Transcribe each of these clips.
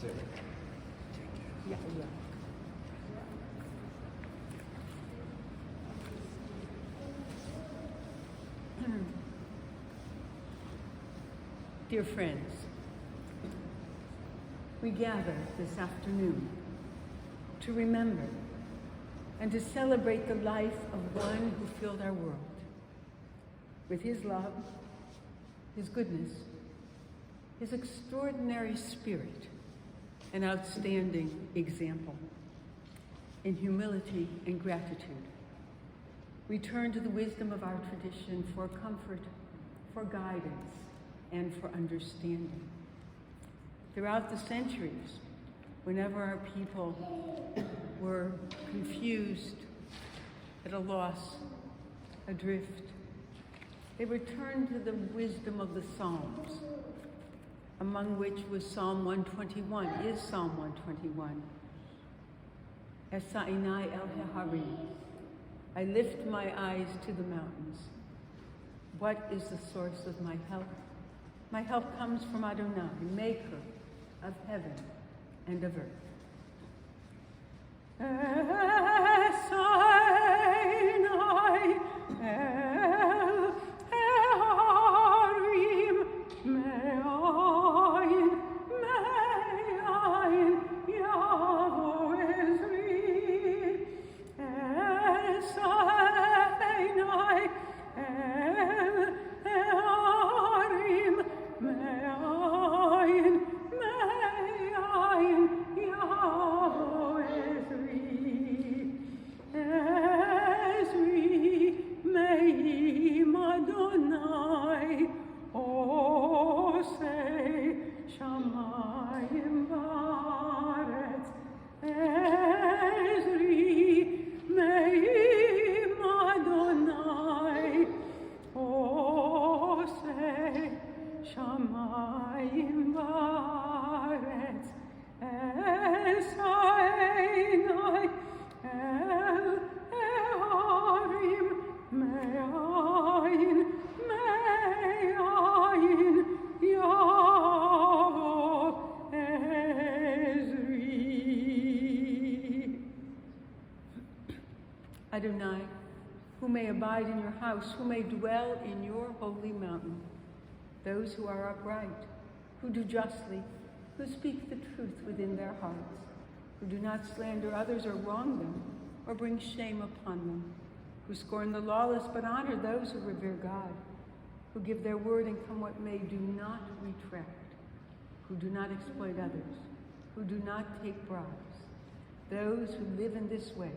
Yeah. Dear friends, we gather this afternoon to remember and to celebrate the life of one who filled our world with his love, his goodness, his extraordinary spirit, and outstanding example. In humility and gratitude, we turn to the wisdom of our tradition for comfort, for guidance, and for understanding. Throughout the centuries, whenever our people were confused, at a loss, adrift, they returned to the wisdom of the Psalms, among which was Psalm 121, is Psalm 121. Esa'inai el heharim, I lift my eyes to the mountains. What is the source of my help? My help comes from Adonai, maker of heaven and of earth. Esa'inai el heharim, me'ayin, me'ayin, Yavo Ezri. Esa'inai el heharim, me'ayin, me'ayin, Yavo Ezri. Ezri, me'im Adonai, Osei shamayim va'aretz. Ezri, me'im Adonai, Osei shamayim va'aretz. Esa'inai el heharim, me'ayin, me'ayin, Yavo Ezri. Adonai, who may abide in your house, who may dwell in your holy mountain, those who are upright, who do justly, who speak the truth within their hearts, who do not slander others or wrong them, or bring shame upon them, who scorn the lawless but honor those who revere God, who give their word and come what may, do not retract, who do not exploit others, who do not take bribes. Those who live in this way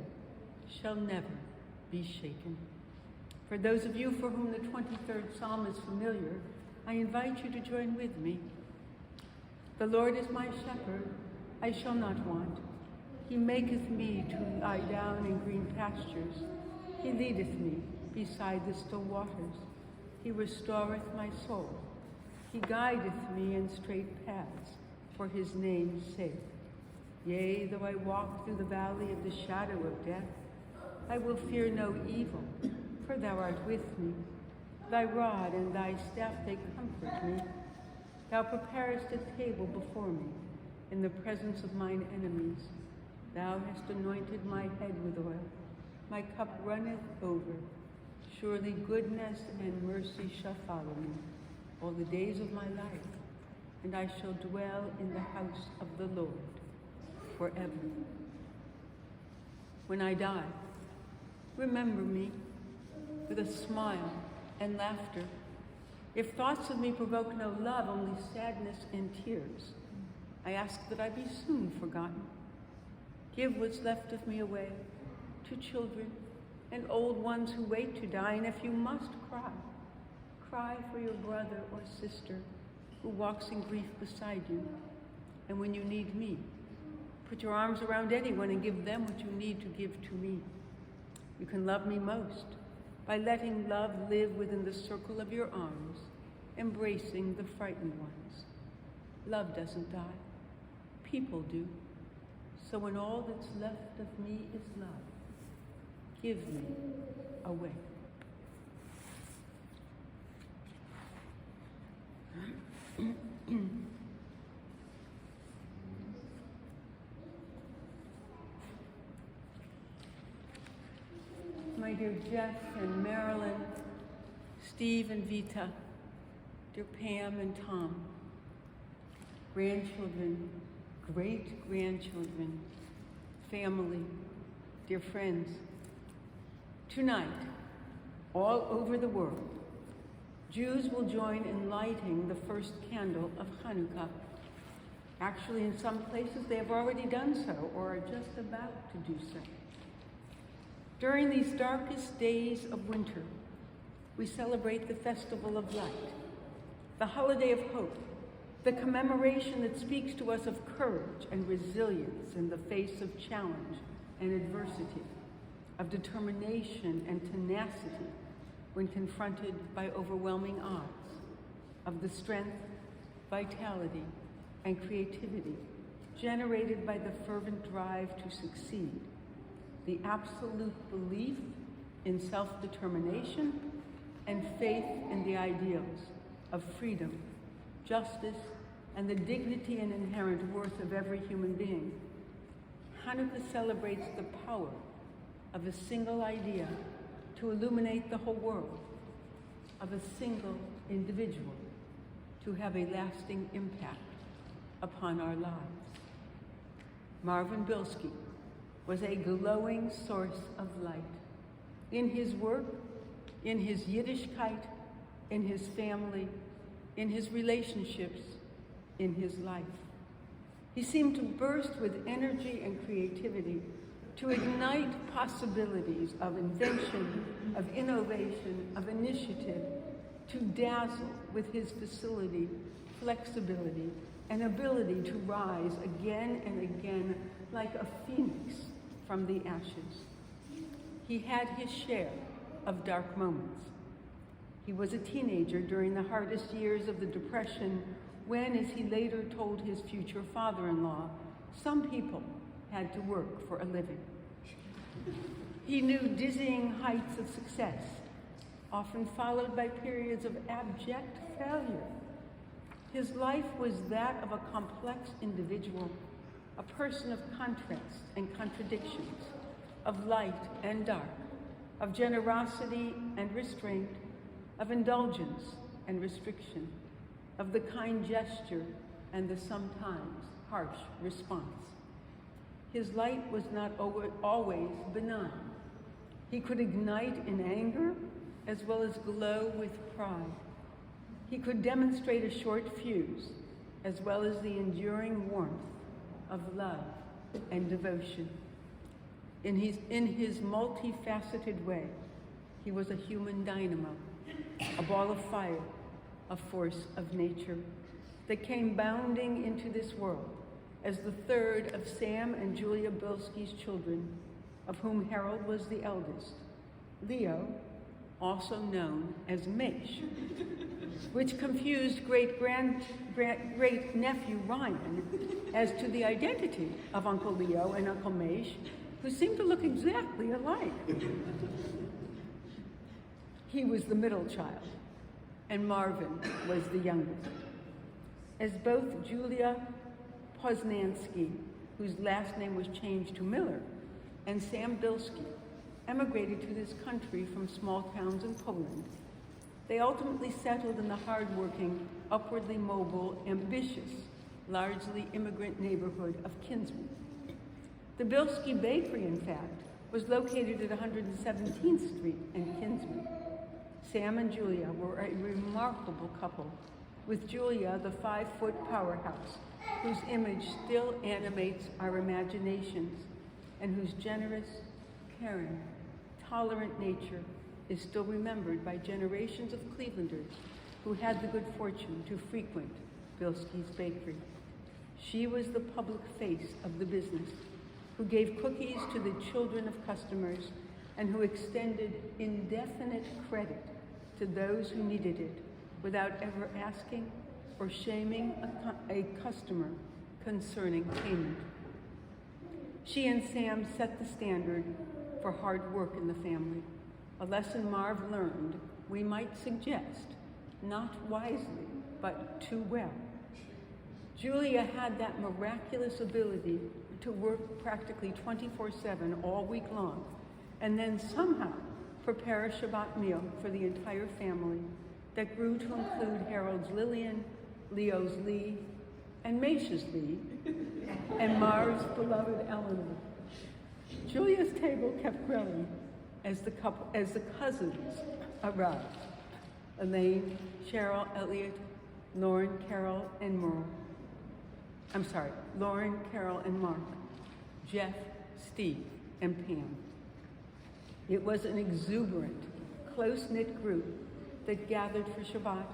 shall never be shaken. For those of you for whom the 23rd Psalm is familiar, I invite you to join with me. The Lord is my shepherd, I shall not want. He maketh me to lie down in green pastures. He leadeth me beside the still waters. He restoreth my soul. He guideth me in straight paths for his name's sake. Yea, though I walk through the valley of the shadow of death, I will fear no evil, for thou art with me. Thy rod and thy staff, they comfort me. Thou preparest a table before me in the presence of mine enemies. Thou hast anointed my head with oil. My cup runneth over. Surely goodness and mercy shall follow me all the days of my life, and I shall dwell in the house of the Lord forever. When I die, remember me with a smile and laughter. If thoughts of me provoke no love, only sadness and tears, I ask that I be soon forgotten. Give what's left of me away to children and old ones who wait to die, and if you must cry, cry for your brother or sister who walks in grief beside you. And when you need me, put your arms around anyone and give them what you need to give to me. You can love me most by letting love live within the circle of your arms, embracing the frightened ones. Love doesn't die. People do. So when all that's left of me is love, give me away. dear Jeff and Marilyn, Steve and Vita, dear Pam and Tom, grandchildren, great-grandchildren, family, dear friends. Tonight, all over the world, Jews will join in lighting the first candle of Hanukkah. Actually, in some places, they have already done so or are just about to do so. During these darkest days of winter, we celebrate the Festival of Light, the holiday of hope, the commemoration that speaks to us of courage and resilience in the face of challenge and adversity, of determination and tenacity when confronted by overwhelming odds, of the strength, vitality, and creativity generated by the fervent drive to succeed, the absolute belief in self-determination, and faith in the ideals of freedom, justice, and the dignity and inherent worth of every human being. Hanukkah celebrates the power of a single idea to illuminate the whole world, of a single individual to have a lasting impact upon our lives. Marvin Bilsky was a glowing source of light in his work, in his Yiddishkeit, in his family, in his relationships, in his life. He seemed to burst with energy and creativity to ignite possibilities of invention, of innovation, of initiative, to dazzle with his facility, flexibility, and ability to rise again and again like a phoenix from the ashes. He had his share of dark moments. He was a teenager during the hardest years of the Depression when, as he later told his future father-in-law, some people had to work for a living. He knew dizzying heights of success, often followed by periods of abject failure. His life was that of a complex individual, a person of contrast and contradictions, of light and dark, of generosity and restraint, of indulgence and restriction, of the kind gesture and the sometimes harsh response. His light was not always benign. He could ignite in anger as well as glow with pride. He could demonstrate a short fuse as well as the enduring warmth of love and devotion. In his multifaceted way, he was a human dynamo, a ball of fire, a force of nature that came bounding into this world as the third of Sam and Julia Bilsky's children, of whom Harold was the eldest, Leo, also known as Maish, which confused great-nephew Ryan as to the identity of Uncle Leo and Uncle Maish, who seemed to look exactly alike. He was the middle child, and Marvin was the youngest. As both Julia Poznansky, whose last name was changed to Miller, and Sam Bilsky emigrated to this country from small towns in Poland, they ultimately settled in the hardworking, upwardly mobile, ambitious, largely immigrant neighborhood of Kinsman. The Bilsky Bakery, in fact, was located at 117th Street in Kinsman. Sam and Julia were a remarkable couple, with Julia the 5-foot powerhouse, whose image still animates our imaginations, and whose generous, caring, tolerant nature is still remembered by generations of Clevelanders who had the good fortune to frequent Bilsky's Bakery. She was the public face of the business, who gave cookies to the children of customers and who extended indefinite credit to those who needed it without ever asking or shaming a customer concerning payment. She and Sam set the standard for hard work in the family, a lesson Marv learned, we might suggest, not wisely, but too well. Julia had that miraculous ability to work practically 24/7 all week long, and then somehow prepare a Shabbat meal for the entire family that grew to include Harold's Lillian, Leo's Lee, and Maisha's Lee, and Marv's beloved Eleanor. Julia's table kept growing as the cousins arrived. Elaine, Cheryl, Elliot, Lauren, Carol, and Mark, Jeff, Steve, and Pam. It was an exuberant, close-knit group that gathered for Shabbat,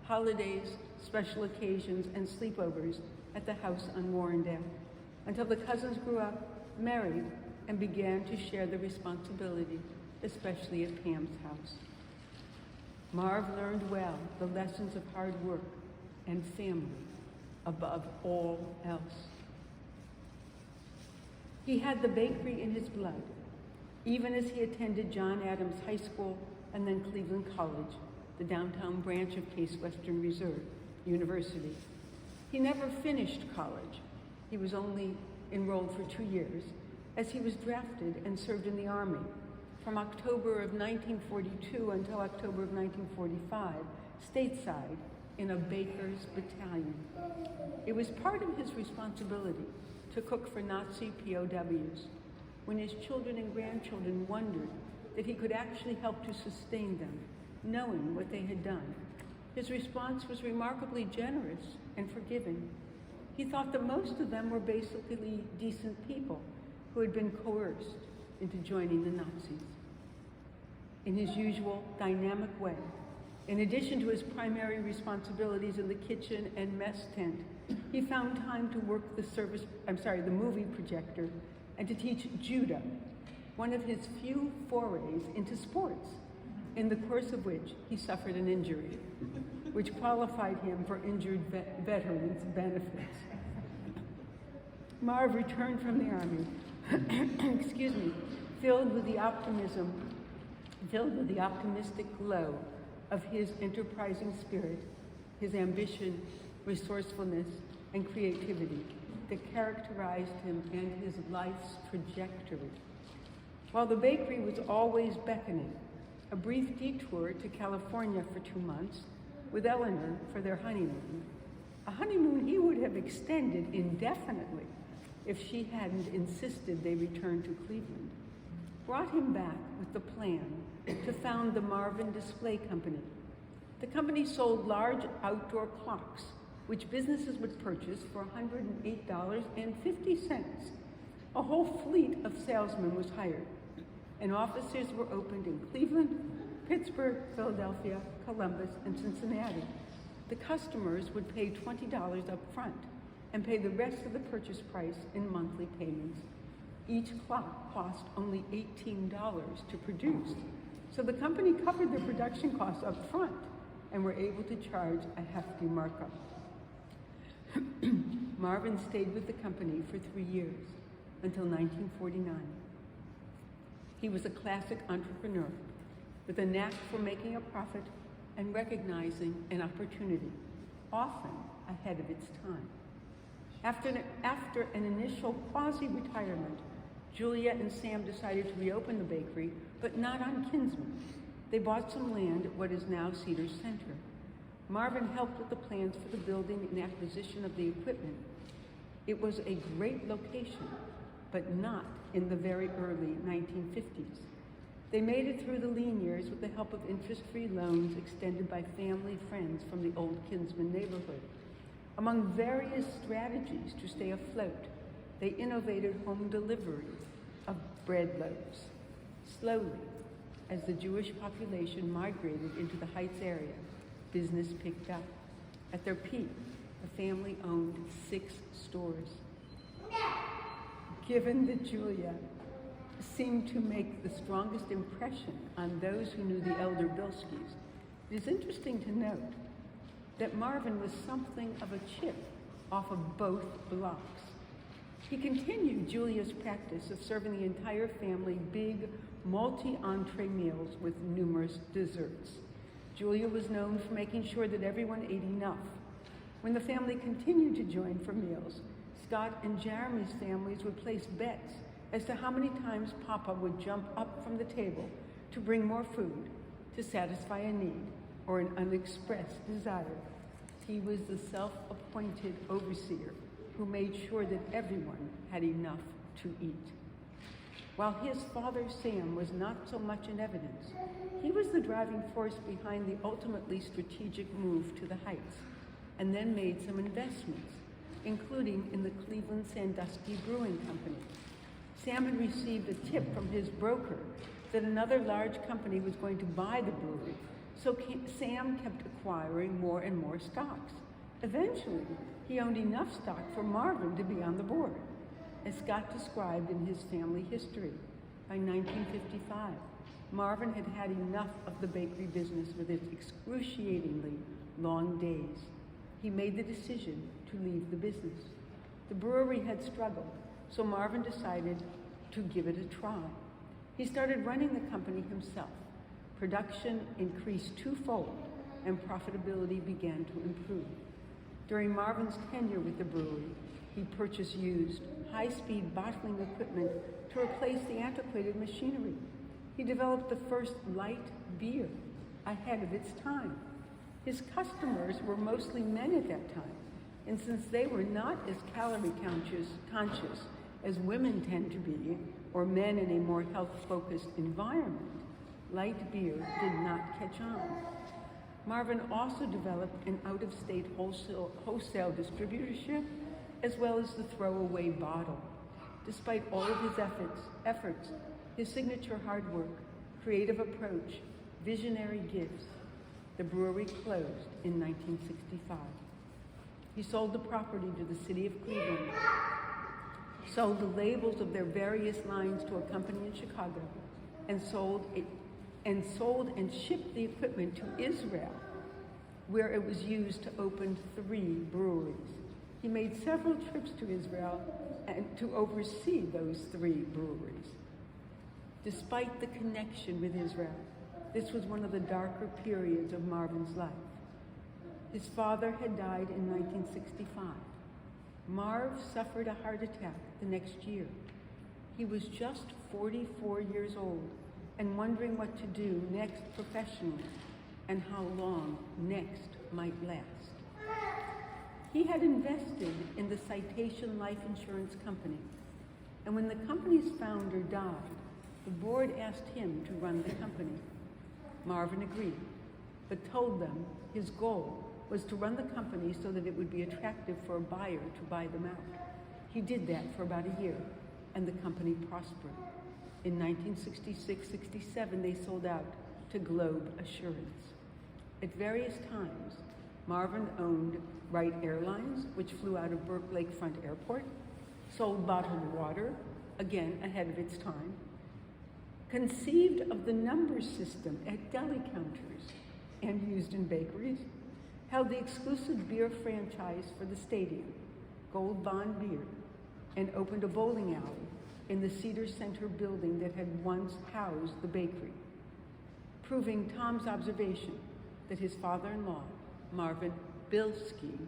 holidays, special occasions, and sleepovers at the house on Warrendale, until the cousins grew up, married, and began to share the responsibility, especially at Pam's house. Marv learned well the lessons of hard work and family above all else. He had the bakery in his blood, even as he attended John Adams High School and then Cleveland College, the downtown branch of Case Western Reserve University. He never finished college. He was only enrolled for 2 years, as he was drafted and served in the Army from October of 1942 until October of 1945, stateside in a baker's battalion. It was part of his responsibility to cook for Nazi POWs when his children and grandchildren wondered that he could actually help to sustain them, knowing what they had done. His response was remarkably generous and forgiving. He thought that most of them were basically decent people who had been coerced into joining the Nazis. In his usual dynamic way, in addition to his primary responsibilities in the kitchen and mess tent, he found time to work the movie projector and to teach judo, one of his few forays into sports, in the course of which he suffered an injury, which qualified him for injured veterans' benefits. Marv returned from the Army, filled with the optimistic glow of his enterprising spirit, his ambition, resourcefulness, and creativity that characterized him and his life's trajectory. While the bakery was always beckoning, a brief detour to California for 2 months with Eleanor for their honeymoon, a honeymoon he would have extended indefinitely if she hadn't insisted they return to Cleveland, brought him back with the plan to found the Marvin Display Company. The company sold large outdoor clocks, which businesses would purchase for $108.50. A whole fleet of salesmen was hired, and offices were opened in Cleveland, Pittsburgh, Philadelphia, Columbus, and Cincinnati. The customers would pay $20 up front and pay the rest of the purchase price in monthly payments. Each clock cost only $18 to produce, so the company covered their production costs up front and were able to charge a hefty markup. Marvin stayed with the company for 3 years, until 1949. He was a classic entrepreneur with a knack for making a profit and recognizing an opportunity, often ahead of its time. After an initial quasi-retirement, Julia and Sam decided to reopen the bakery, but not on Kinsman. They bought some land at what is now Cedar Center. Marvin helped with the plans for the building and acquisition of the equipment. It was a great location, but not in the very early 1950s. They made it through the lean years with the help of interest-free loans extended by family friends from the old Kinsman neighborhood. Among various strategies to stay afloat, they innovated home delivery of bread loaves. Slowly, as the Jewish population migrated into the Heights area, business picked up. At their peak, the family owned 6 stores. Given that Julia seemed to make the strongest impression on those who knew the elder Bilskys, it is interesting to note that Marvin was something of a chip off of both blocks. He continued Julia's practice of serving the entire family big, multi-entree meals with numerous desserts. Julia was known for making sure that everyone ate enough. When the family continued to join for meals, Scott and Jeremy's families would place bets as to how many times Papa would jump up from the table to bring more food, to satisfy a need, or an unexpressed desire. He was the self-appointed overseer who made sure that everyone had enough to eat. While his father, Sam, was not so much in evidence, he was the driving force behind the ultimately strategic move to the Heights, and then made some investments, including in the Cleveland Sandusky Brewing Company. Sam had received a tip from his broker that another large company was going to buy the brewery, so Sam kept acquiring more and more stocks. Eventually, he owned enough stock for Marvin to be on the board. As Scott described in his family history, by 1955, Marvin had had enough of the bakery business with its excruciatingly long days. He made the decision to leave the business. The brewery had struggled, so Marvin decided to give it a try. He started running the company himself. Production increased twofold, and profitability began to improve. During Marvin's tenure with the brewery, he purchased used, high-speed bottling equipment to replace the antiquated machinery. He developed the first light beer ahead of its time. His customers were mostly men at that time, and since they were not as calorie conscious as women tend to be, or men in a more health-focused environment, light beer did not catch on. Marvin also developed an out-of-state wholesale distributorship, as well as the throwaway bottle. Despite all of his efforts, his signature hard work, creative approach, visionary gifts, the brewery closed in 1965. He sold the property to the city of Cleveland, sold the labels of their various lines to a company in Chicago, and sold and shipped the equipment to Israel, where it was used to open 3 breweries. He made several trips to Israel and to oversee those 3 breweries. Despite the connection with Israel, this was one of the darker periods of Marvin's life. His father had died in 1965. Marv suffered a heart attack the next year. He was just 44 years old and wondering what to do next professionally and how long next might last. He had invested in the Citation Life Insurance Company, and when the company's founder died, the board asked him to run the company. Marvin agreed, but told them his goal was to run the company so that it would be attractive for a buyer to buy them out. He did that for about a year, and the company prospered. In 1966-67, they sold out to Globe Assurance. At various times, Marvin owned Wright Airlines, which flew out of Burke Lakefront Airport, sold bottled water, again ahead of its time, conceived of the number system at deli counters and used in bakeries, held the exclusive beer franchise for the stadium, Gold Bond Beer, and opened a bowling alley in the Cedar Center building that had once housed the bakery, proving Tom's observation that his father-in-law, Marvin Bilsky,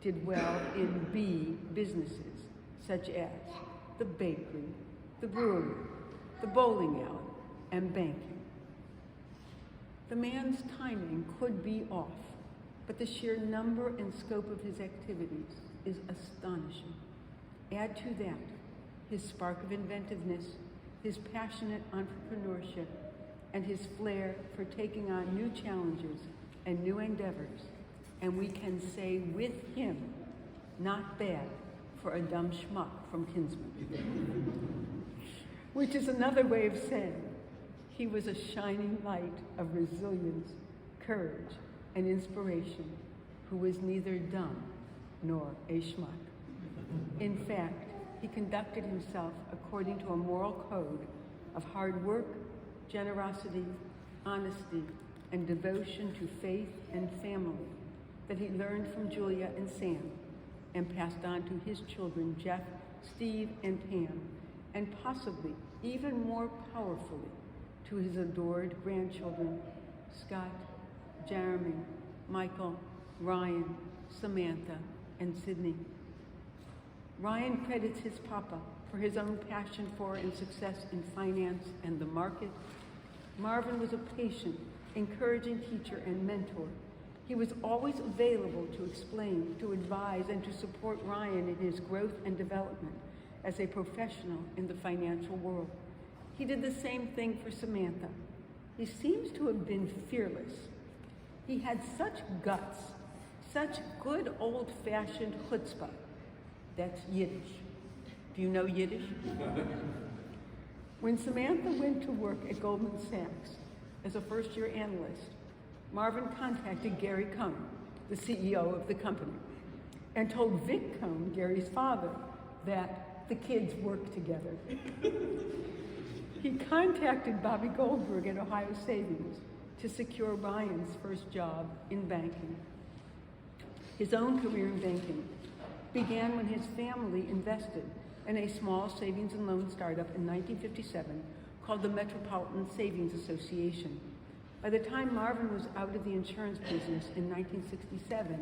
did well in B businesses, such as the bakery, the brewery, the bowling alley, and banking. The man's timing could be off, but the sheer number and scope of his activities is astonishing. Add to that his spark of inventiveness, his passionate entrepreneurship, and his flair for taking on new challenges and new endeavors, and we can say with him, not bad for a dumb schmuck from Kinsman. Which is another way of saying he was a shining light of resilience, courage, and inspiration, who was neither dumb nor a schmuck. In fact, he conducted himself according to a moral code of hard work, generosity, honesty, and devotion to faith and family that he learned from Julia and Sam and passed on to his children, Jeff, Steve, and Pam, and possibly even more powerfully to his adored grandchildren, Scott, Jeremy, Michael, Ryan, Samantha, and Sydney. Ryan credits his papa for his own passion for and success in finance and the market. Marvin was a patient, encouraging teacher and mentor. He was always available to explain, to advise, and to support Ryan in his growth and development as a professional in the financial world. He did the same thing for Samantha. He seems to have been fearless. He had such guts, such good old-fashioned chutzpah. That's Yiddish. Do you know Yiddish? When Samantha went to work at Goldman Sachs as a first-year analyst, Marvin contacted Gary Cohn, the CEO of the company, and told Vic Cohn, Gary's father, that the kids worked together. He contacted Bobby Goldberg at Ohio Savings to secure Ryan's first job in banking. His own career in banking began when his family invested in a small savings and loan startup in 1957 called the Metropolitan Savings Association. By the time Marvin was out of the insurance business in 1967,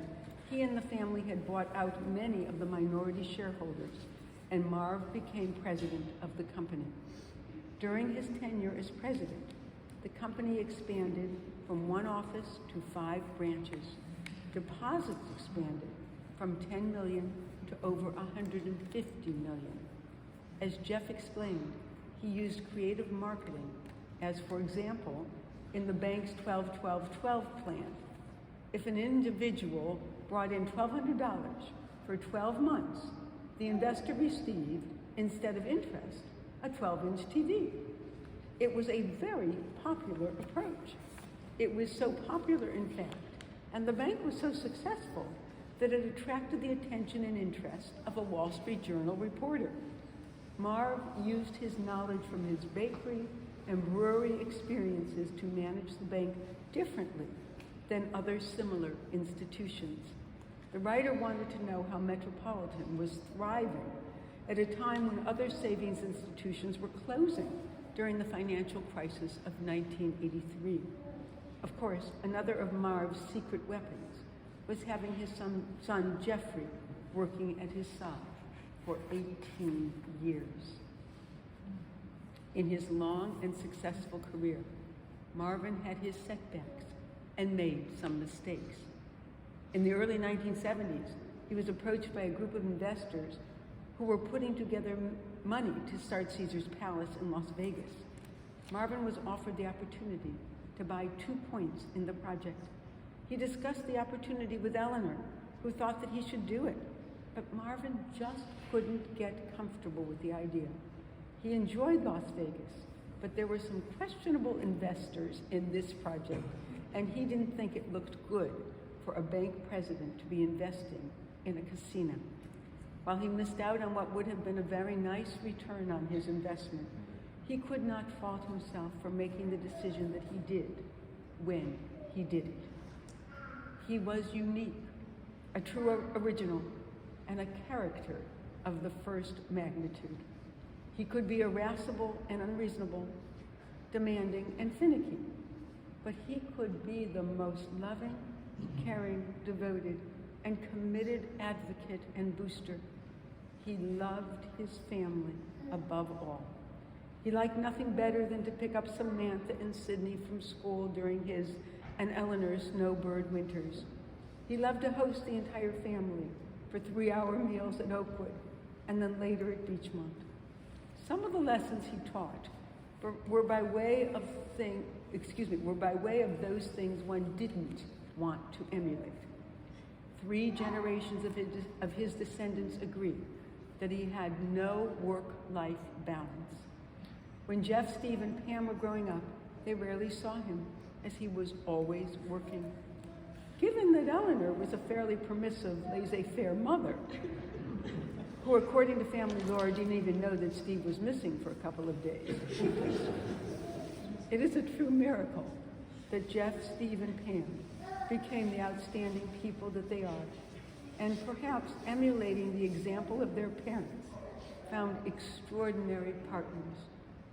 he and the family had bought out many of the minority shareholders, and Marv became president of the company. During his tenure as president, the company expanded from one office to 5 branches. Deposits expanded from 10 million to over 150 million. As Jeff explained, he used creative marketing, as for example, in the bank's 12-12-12 plan. If an individual brought in $1,200 for 12 months, the investor received, instead of interest, a 12-inch TV. It was a very popular approach. It was so popular, in fact, and the bank was so successful that it attracted the attention and interest of a Wall Street Journal reporter. Marv used his knowledge from his bakery and brewery experiences to manage the bank differently than other similar institutions. The writer wanted to know how Metropolitan was thriving at a time when other savings institutions were closing during the financial crisis of 1983. Of course, another of Marv's secret weapons was having his son Jeffrey working at his side for 18 years. In his long and successful career, Marvin had his setbacks and made some mistakes. In the early 1970s, he was approached by a group of investors who were putting together money to start Caesar's Palace in Las Vegas. Marvin was offered the opportunity to buy 2 points in the project. He discussed the opportunity with Eleanor, who thought that he should do it, but Marvin just couldn't get comfortable with the idea. He enjoyed Las Vegas, but there were some questionable investors in this project, and he didn't think it looked good for a bank president to be investing in a casino. While he missed out on what would have been a very nice return on his investment, he could not fault himself for making the decision that he did when he did it. He was unique, a true original, and a character of the first magnitude. He could be irascible and unreasonable, demanding and finicky, but he could be the most loving, caring, devoted, and committed advocate and booster. He loved his family above all. He liked nothing better than to pick up Samantha and Sydney from school during his and Eleanor's snowbird winters. He loved to host the entire family for 3-hour meals at Oakwood and then later at Beachmont. Some of the lessons he taught were by way of those things one didn't want to emulate. 3 generations of his descendants agree that he had no work-life balance. When Jeff, Steve, and Pam were growing up, they rarely saw him, as he was always working. Given that Eleanor was a fairly permissive, laissez-faire mother, who, according to family lore, didn't even know that Steve was missing for a couple of days. It is a true miracle that Jeff, Steve, and Pam became the outstanding people that they are, and perhaps emulating the example of their parents, found extraordinary partners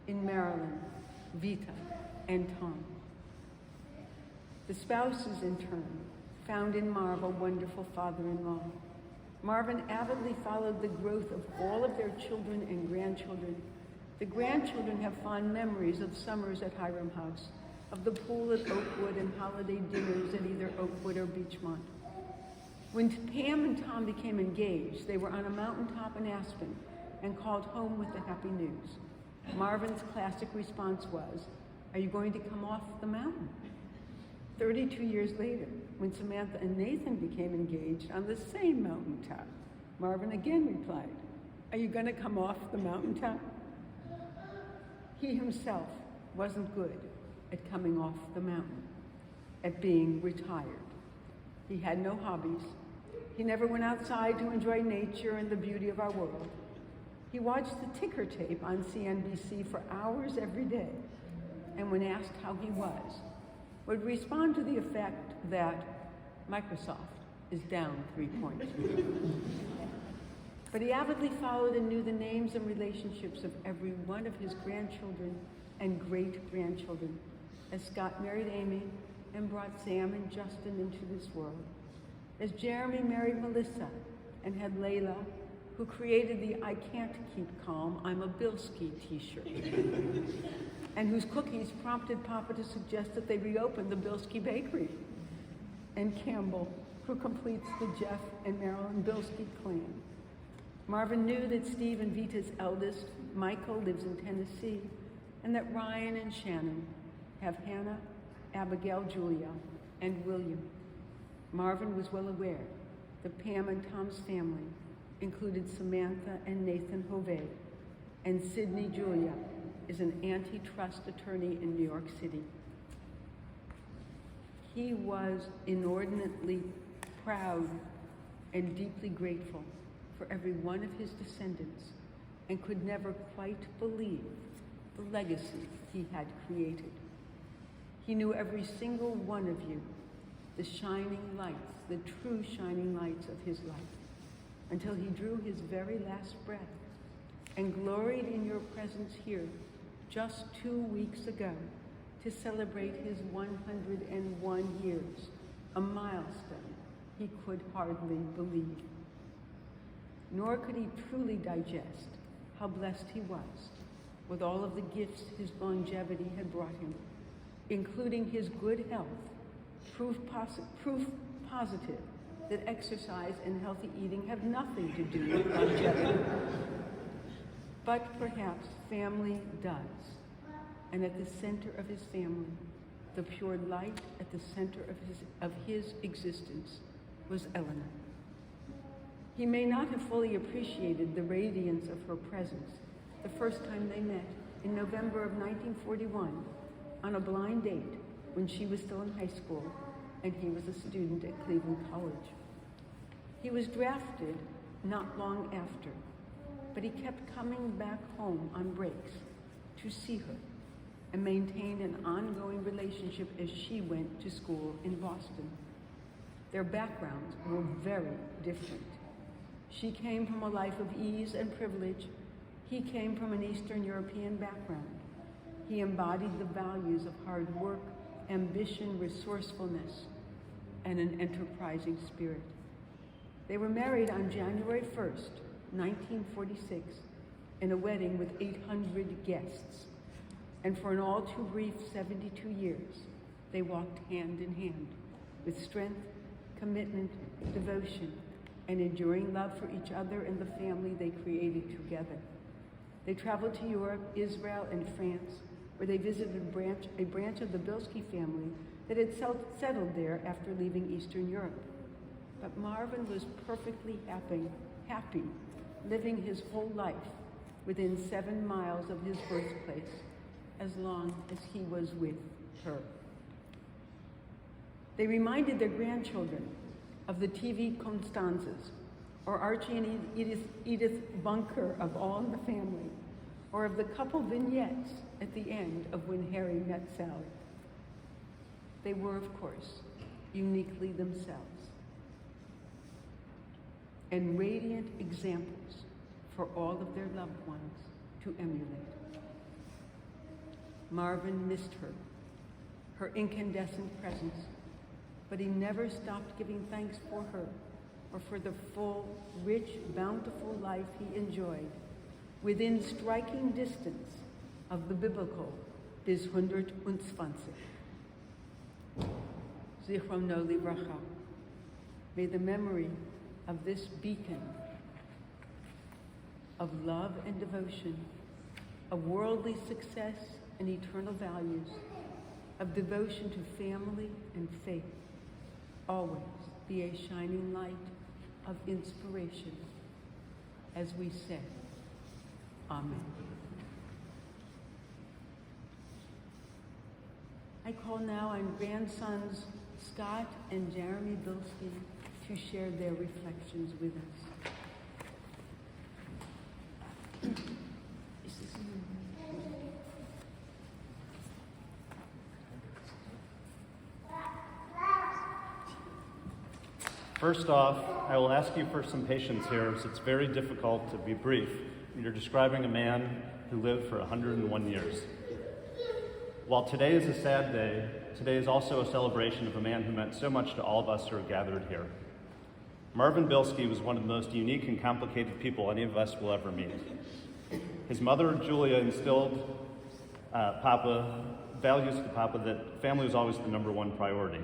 in Marilyn, Vita, and Tom. The spouses, in turn, found in Marv a wonderful father-in-law. Marvin avidly followed the growth of all of their children and grandchildren. The grandchildren have fond memories of summers at Hiram House, of the pool at Oakwood and holiday dinners at either Oakwood or Beachmont. When Pam and Tom became engaged, they were on a mountaintop in Aspen and called home with the happy news. Marvin's classic response was, "Are you going to come off the mountain?" 32 years later, when Samantha and Nathan became engaged on the same mountaintop, Marvin again replied, "Are you going to come off the mountaintop?" He himself wasn't good at coming off the mountain, at being retired. He had no hobbies. He never went outside to enjoy nature and the beauty of our world. He watched the ticker tape on CNBC for hours every day, and when asked how he was, would respond to the effect that Microsoft is down 3 points. But he avidly followed and knew the names and relationships of every one of his grandchildren and great-grandchildren, as Scott married Amy and brought Sam and Justin into this world, as Jeremy married Melissa and had Layla, who created the "I can't keep calm, I'm a Bilsky" t-shirt, and whose cookies prompted Papa to suggest that they reopen the Bilsky Bakery, and Campbell, who completes the Jeff and Marilyn Bilsky clan. Marvin knew that Steve and Vita's eldest, Michael, lives in Tennessee, and that Ryan and Shannon have Hannah, Abigail, Julia, and William. Marvin was well aware that Pam and Tom's family included Samantha and Nathan Hovey, and Sydney Julia is an antitrust attorney in New York City. He was inordinately proud and deeply grateful for every one of his descendants and could never quite believe the legacy he had created. He knew every single one of you, the shining lights, the true shining lights of his life, until he drew his very last breath and gloried in your presence here just 2 weeks ago to celebrate his 101 years, a milestone he could hardly believe. Nor could he truly digest how blessed he was with all of the gifts his longevity had brought him, including his good health, proof positive that exercise and healthy eating have nothing to do with longevity. But perhaps family does. And at the center of his family, the pure light at the center of his existence was Eleanor. He may not have fully appreciated the radiance of her presence the first time they met in November of 1941 on a blind date when she was still in high school and he was a student at Cleveland College. He was drafted not long after, but he kept coming back home on breaks to see her and maintained an ongoing relationship as she went to school in Boston. Their backgrounds were very different. She came from a life of ease and privilege. He came from an Eastern European background. He embodied the values of hard work, ambition, resourcefulness, and an enterprising spirit. They were married on January 1st, 1946, in a wedding with 800 guests. And for an all too brief 72 years, they walked hand in hand with strength, commitment, devotion, and enduring love for each other and the family they created together. They traveled to Europe, Israel, and France, where they visited a branch of the Bilsky family that had settled there after leaving Eastern Europe. But Marvin was perfectly happy, living his whole life within 7 miles of his birthplace, as long as he was with her. They reminded their grandchildren of the TV Constanzas, or Archie and Edith Bunker of All in the Family, or of the couple vignettes at the end of When Harry Met Sally. They were, of course, uniquely themselves, and radiant examples for all of their loved ones to emulate. Marvin missed her incandescent presence, but he never stopped giving thanks for her or for the full, rich, bountiful life he enjoyed within striking distance of the biblical bis 120. Zichrono livracha. May the memory of this beacon of love and devotion, of worldly success and eternal values, of devotion to family and faith, always be a shining light of inspiration as we say, Amen. I call now on grandsons Scott and Jeremy Bilsky to share their reflections with us. First off, I will ask you for some patience here, as it's very difficult to be brief when you're describing a man who lived for 101 years. While today is a sad day, today is also a celebration of a man who meant so much to all of us who are gathered here. Marvin Bilsky was one of the most unique and complicated people any of us will ever meet. His mother, Julia, instilled values to Papa that family was always the number one priority.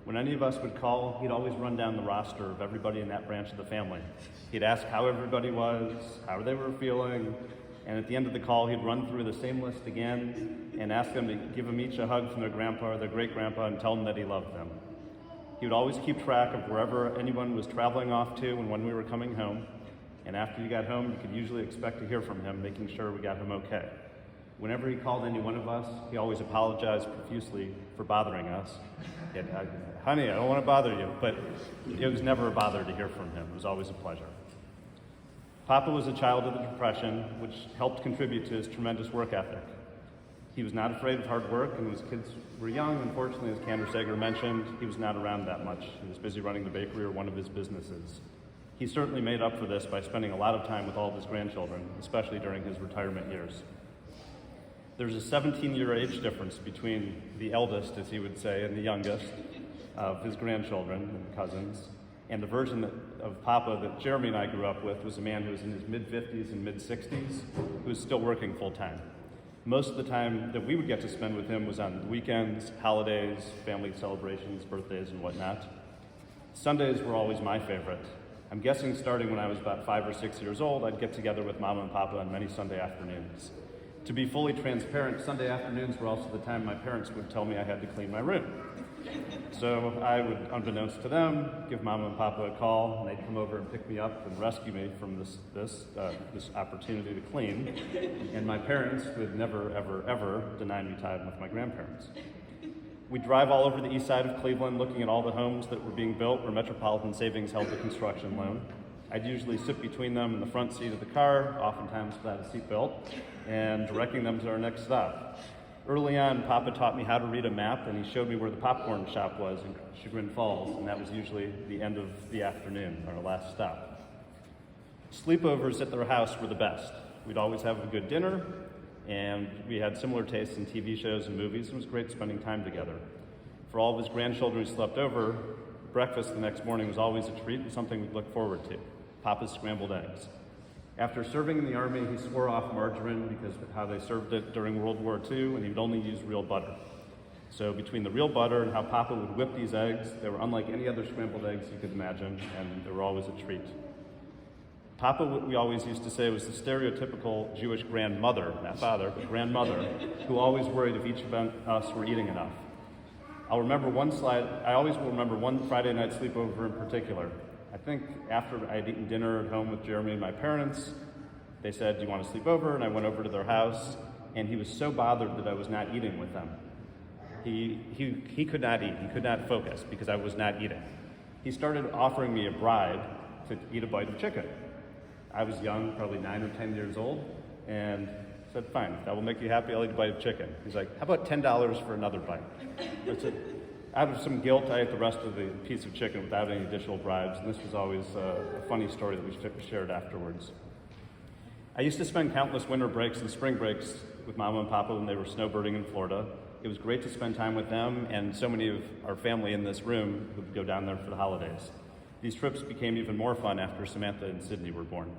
When any of us would call, he'd always run down the roster of everybody in that branch of the family. He'd ask how everybody was, how they were feeling, and at the end of the call, he'd run through the same list again and ask them to give them each a hug from their grandpa or their great-grandpa and tell them that he loved them. He would always keep track of wherever anyone was traveling off to and when we were coming home, and after you got home, you could usually expect to hear from him, making sure we got home okay. Whenever he called any one of us, he always apologized profusely for bothering us. Honey, I don't want to bother you, but it was never a bother to hear from him. It was always a pleasure. Papa was a child of the Depression, which helped contribute to his tremendous work ethic. He was not afraid of hard work, and when his kids were young, unfortunately, as Candace Sager mentioned, he was not around that much. He was busy running the bakery or one of his businesses. He certainly made up for this by spending a lot of time with all of his grandchildren, especially during his retirement years. There's a 17-year age difference between the eldest, as he would say, and the youngest of his grandchildren and cousins. And the version of Papa that Jeremy and I grew up with was a man who was in his mid-50s and mid-60s who was still working full-time. Most of the time that we would get to spend with him was on weekends, holidays, family celebrations, birthdays, and whatnot. Sundays were always my favorite. I'm guessing starting when I was about 5 or 6 years old, I'd get together with Mama and Papa on many Sunday afternoons. To be fully transparent, Sunday afternoons were also the time my parents would tell me I had to clean my room. So I would, unbeknownst to them, give Mama and Papa a call, and they'd come over and pick me up and rescue me from this opportunity to clean. And my parents would never, ever, ever deny me time with my grandparents. We'd drive all over the east side of Cleveland looking at all the homes that were being built where Metropolitan Savings held the construction loan. I'd usually sit between them in the front seat of the car, oftentimes without a seatbelt, and directing them to our next stop. Early on, Papa taught me how to read a map, and he showed me where the popcorn shop was in Chagrin Falls, and that was usually the end of the afternoon, our last stop. Sleepovers at their house were the best. We'd always have a good dinner, and we had similar tastes in TV shows and movies. It was great spending time together. For all of his grandchildren who slept over, breakfast the next morning was always a treat and something we'd look forward to. Papa's scrambled eggs. After serving in the Army, he swore off margarine because of how they served it during World War II, and he would only use real butter. So between the real butter and how Papa would whip these eggs, they were unlike any other scrambled eggs you could imagine, and they were always a treat. Papa, we always used to say, was the stereotypical Jewish grandmother, not father, but grandmother, who always worried if each of us were eating enough. I always will remember one Friday night sleepover in particular. I think after I had eaten dinner at home with Jeremy and my parents, they said, "Do you want to sleep over?" And I went over to their house, and he was so bothered that I was not eating with them. He could not eat. He could not focus because I was not eating. He started offering me a bribe to eat a bite of chicken. I was young, probably 9 or 10 years old, and said, "Fine, if that will make you happy, I'll eat a bite of chicken." He's like, "How about $10 for another bite?" Out of some guilt, I ate the rest of the piece of chicken without any additional bribes, and this was always a funny story that we shared afterwards. I used to spend countless winter breaks and spring breaks with Mama and Papa when they were snowbirding in Florida. It was great to spend time with them, and so many of our family in this room would go down there for the holidays. These trips became even more fun after Samantha and Sydney were born.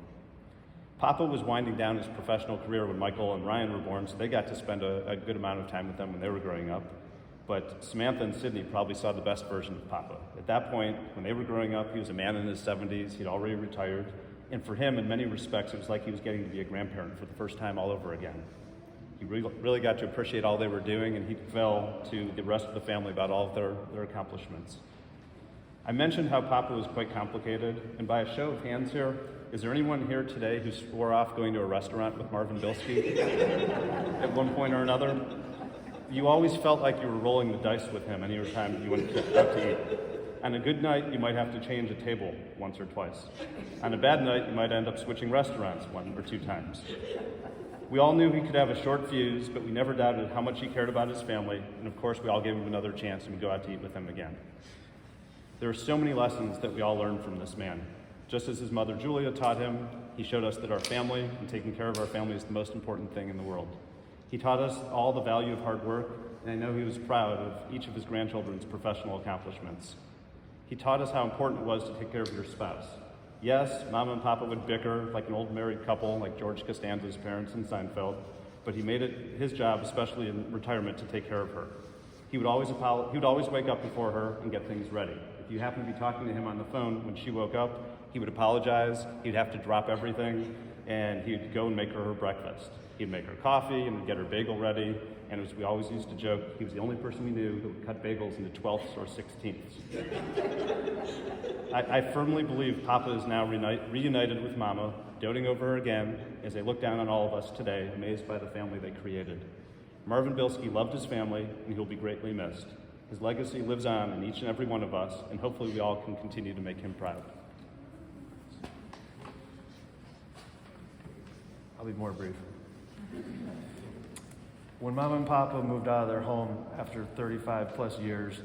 Papa was winding down his professional career when Michael and Ryan were born, so they got to spend a good amount of time with them when they were growing up. But Samantha and Sydney probably saw the best version of Papa. At that point, when they were growing up, he was a man in his 70s, he'd already retired, and for him, in many respects, it was like he was getting to be a grandparent for the first time all over again. He really got to appreciate all they were doing, and he fell to the rest of the family about all of their accomplishments. I mentioned how Papa was quite complicated, and by a show of hands here, is there anyone here today who swore off going to a restaurant with Marvin Bilsky at one point or another? You always felt like you were rolling the dice with him any time you went out to eat. On a good night, you might have to change a table once or twice. On a bad night, you might end up switching restaurants 1 or 2 times. We all knew he could have a short fuse, but we never doubted how much he cared about his family, and of course we all gave him another chance and we'd go out to eat with him again. There are so many lessons that we all learned from this man. Just as his mother Julia taught him, he showed us that our family and taking care of our family is the most important thing in the world. He taught us all the value of hard work, and I know he was proud of each of his grandchildren's professional accomplishments. He taught us how important it was to take care of your spouse. Yes, Mama and Papa would bicker like an old married couple, like George Costanza's parents in Seinfeld, but he made it his job, especially in retirement, to take care of her. He would always wake up before her and get things ready. If you happened to be talking to him on the phone when she woke up, he would apologize, he'd have to drop everything, and he'd go and make her breakfast. He'd make her coffee and get her bagel ready, and as we always used to joke, he was the only person we knew who would cut bagels into 12ths or 16ths. I firmly believe Papa is now reunited with Mama, doting over her again as they look down on all of us today, amazed by the family they created. Marvin Bilsky loved his family, and he'll be greatly missed. His legacy lives on in each and every one of us, and hopefully we all can continue to make him proud. I'll be more brief. When Mama and Papa moved out of their home after 35 plus years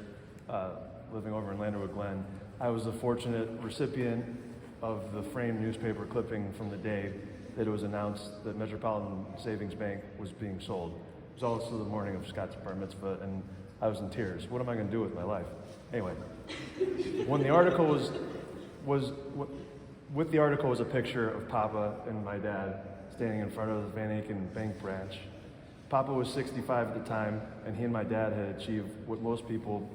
living over in Landerwood Glen, I was the fortunate recipient of the framed newspaper clipping from the day that it was announced that Metropolitan Savings Bank was being sold. It was also the morning of Scott's bar mitzvah, and I was in tears. What am I going to do with my life? Anyway, when the article with the article was a picture of Papa and my dad standing in front of the Van Aken Bank branch. Papa was 65 at the time, and he and my dad had achieved what most people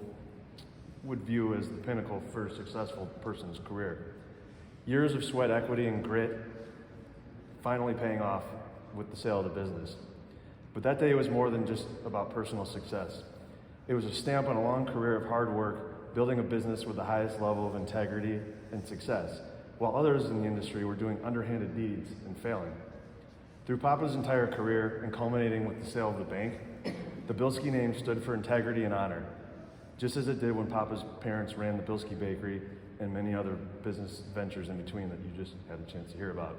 would view as the pinnacle for a successful person's career. Years of sweat equity and grit finally paying off with the sale of the business. But that day was more than just about personal success. It was a stamp on a long career of hard work, building a business with the highest level of integrity and success, while others in the industry were doing underhanded deeds and failing. Through Papa's entire career and culminating with the sale of the bank, the Bilsky name stood for integrity and honor, just as it did when Papa's parents ran the Bilsky Bakery and many other business ventures in between that you just had a chance to hear about.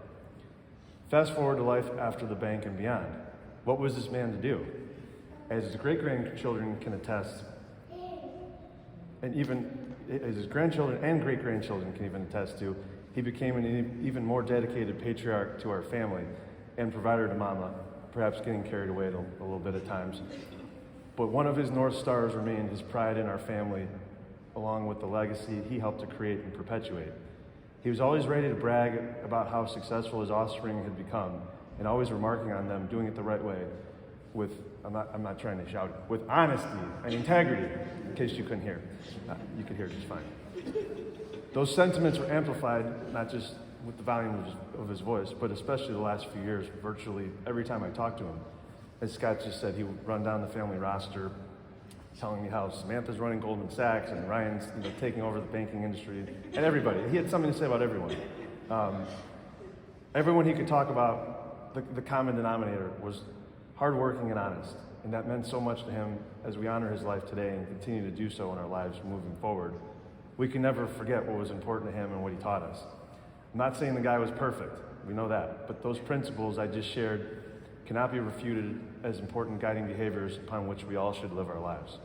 Fast forward to life after the bank and beyond. What was this man to do? As his great-grandchildren can attest, and even as his grandchildren and great-grandchildren can even attest to, he became an even more dedicated patriarch to our family and provider to Mama, perhaps getting carried away a little bit at times. But one of his North Stars remained his pride in our family, along with the legacy he helped to create and perpetuate. He was always ready to brag about how successful his offspring had become, and always remarking on them doing it the right way with, I'm not trying to shout, with honesty and integrity, in case you couldn't hear. You could hear just fine. Those sentiments were amplified, not just with the volume of his voice, but especially the last few years, virtually every time I talked to him. As Scott just said, he would run down the family roster, telling me how Samantha's running Goldman Sachs and Ryan's taking over the banking industry, and everybody. He had something to say about everyone. Everyone he could talk about, the common denominator was hardworking and honest, and that meant so much to him as we honor his life today and continue to do so in our lives moving forward. We can never forget what was important to him and what he taught us. I'm not saying the guy was perfect, we know that, but those principles I just shared cannot be refuted as important guiding behaviors upon which we all should live our lives.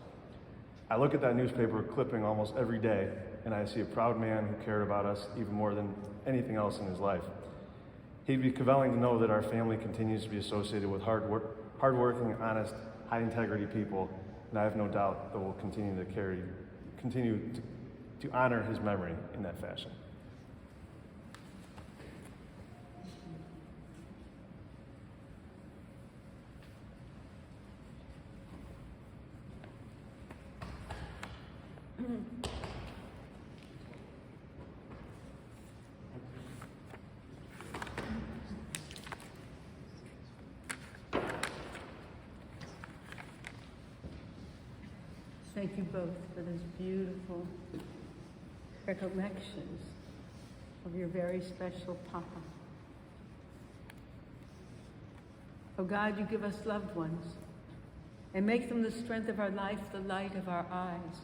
I look at that newspaper clipping almost every day, and I see a proud man who cared about us even more than anything else in his life. He'd be compelling to know that our family continues to be associated with hardworking, honest, high-integrity people, and I have no doubt that we'll continue to honor his memory in that fashion. Thank you both for those beautiful recollections of your very special Papa. Oh God, you give us loved ones and make them the strength of our life, the light of our eyes.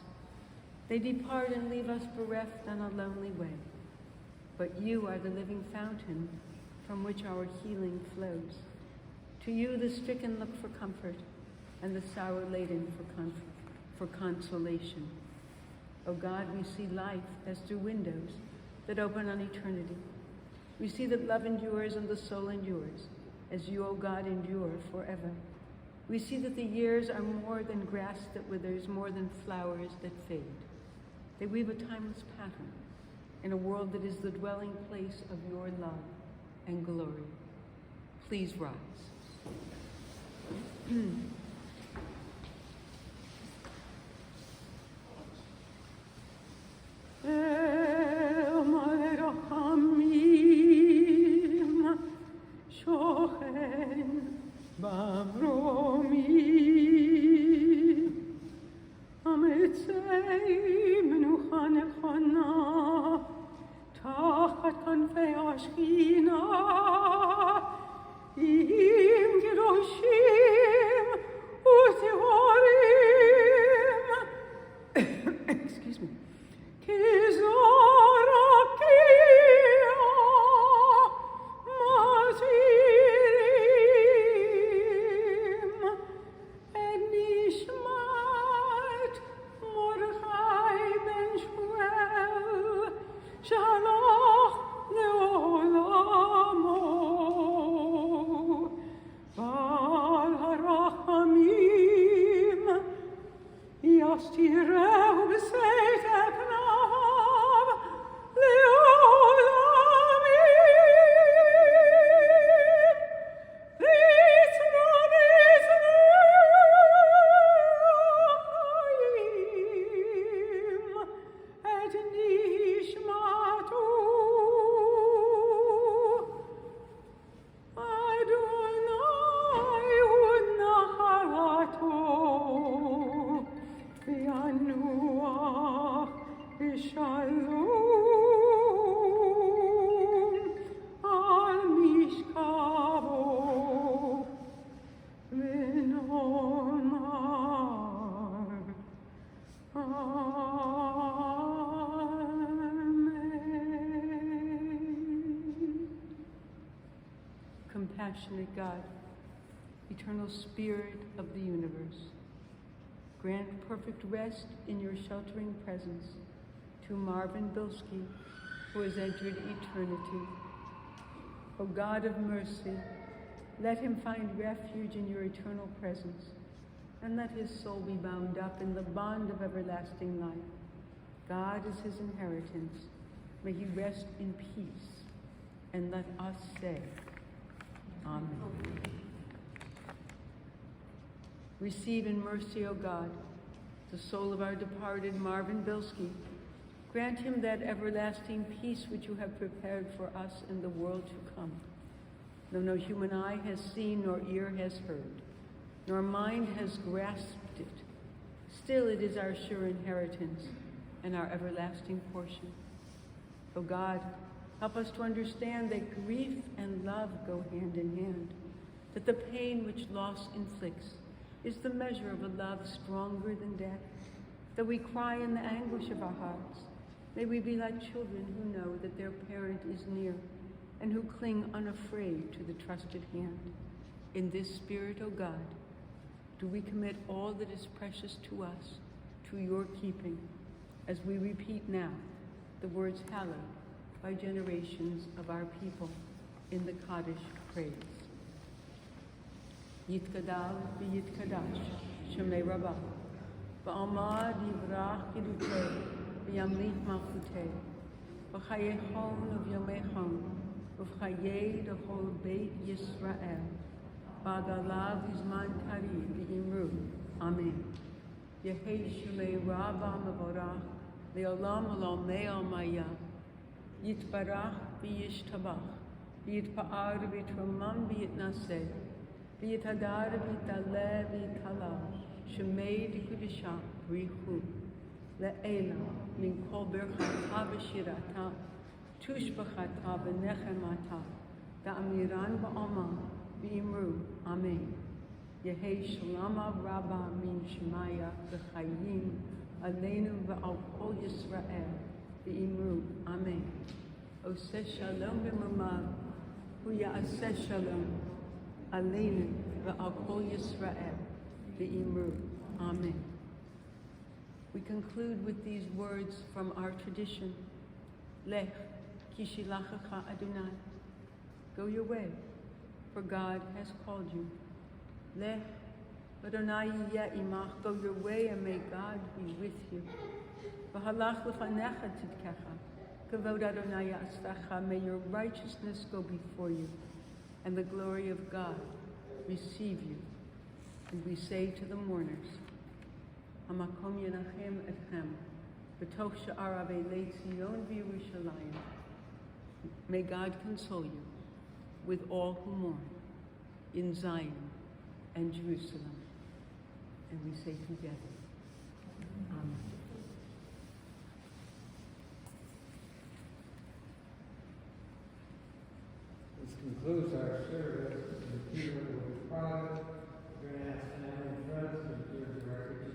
They depart and leave us bereft on a lonely way. But you are the living fountain from which our healing flows. To you the stricken look for comfort and the sorrow-laden for consolation. Oh God, we see life as through windows that open on eternity. We see that love endures and the soul endures, as you, O God, endure forever. We see that the years are more than grass that withers, more than flowers that fade. They weave a timeless pattern in a world that is the dwelling place of your love and glory. Please rise. Excuse me. Compassionate God, eternal Spirit of the universe, grant perfect rest in your sheltering presence to Marvin Bilsky, who has entered eternity. O God of mercy, let him find refuge in your eternal presence, and let his soul be bound up in the bond of everlasting life. God is his inheritance. May he rest in peace, and let us say, Amen. Receive in mercy, O God, the soul of our departed Marvin Bilsky. Grant him that everlasting peace which you have prepared for us in the world to come. Though no human eye has seen, nor ear has heard, nor mind has grasped it, still it is our sure inheritance and our everlasting portion. O God, help us to understand that grief and love go hand in hand, that the pain which loss inflicts is the measure of a love stronger than death, that we cry in the anguish of our hearts. May we be like children who know that their parent is near and who cling unafraid to the trusted hand. In this spirit, O God, do we commit all that is precious to us to your keeping, as we repeat now the words hallowed by generations of our people in the Kaddish praise. Yitkadal v'yitkadash shemei rabbah v'amad yivrach yidutei v'yamlich malchutei v'chayechon v'yomechon v'chayei d'chol beit Yisrael v'agalav v'zman kari v'yimru. Amen. Yehei shemei rabbah mevorach le'olam olamei almaya Yitbarach v'yishtabach, v'yitpa'ar v'yitramam v'yitnaseh, v'yitadar v'yitaleh v'yitalal, shemei d'kudishah, Brichu, Le'ela, Min Kol Birchata V'Shirata, Tushbachata V'Nechemata, Da'amiran Ba'alma, V'Imru, Amen. Yehi Shalama Rabba Min Shemaya V'Chayim, Aleinu V'Al Kol Yisrael, V'Imru, Amen. Oseh Shalom B'Mamav, Hu Ya'aseh Shalom, Aleinu V'Al Kol Yisrael, V'Imru, Amen. We conclude with these words from our tradition. Lech, ki shilachacha Adonai. Go your way, for God has called you. Lech, Adonai yeh imach. Go your way, and may God be with you. V'halach lefanecha tidkecha. Kavod Adonai ya'astacha. May your righteousness go before you, and the glory of God receive you. And we say to the mourners, Hamakom Yenachem Etchem, B'toch Sha'ar Avei Tzion V'Yerushalayim. May God console you with all who mourn in Zion and Jerusalem. And we say together, Amen. This concludes our service. In the Peter with Father, we're going to ask family and friends to give the record